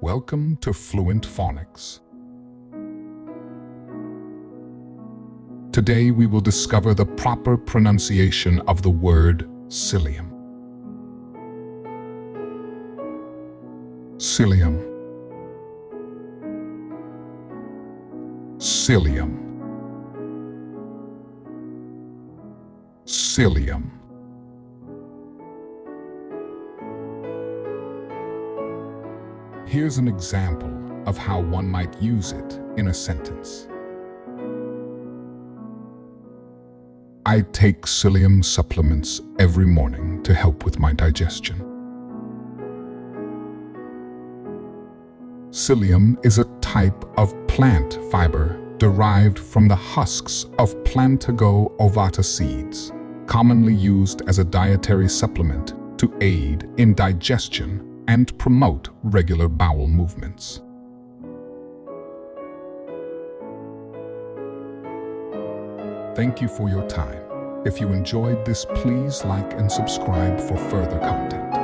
Welcome to Fluent Phonics. Today we will discover the proper pronunciation of the word psyllium. Psyllium. Psyllium. Psyllium. Here's an example of how one might use it in a sentence. I take psyllium supplements every morning to help with my digestion. Psyllium is a type of plant fiber derived from the husks of Plantago ovata seeds, commonly used as a dietary supplement to aid in digestion and promote regular bowel movements. Thank you for your time. If you enjoyed this, please like and subscribe for further content.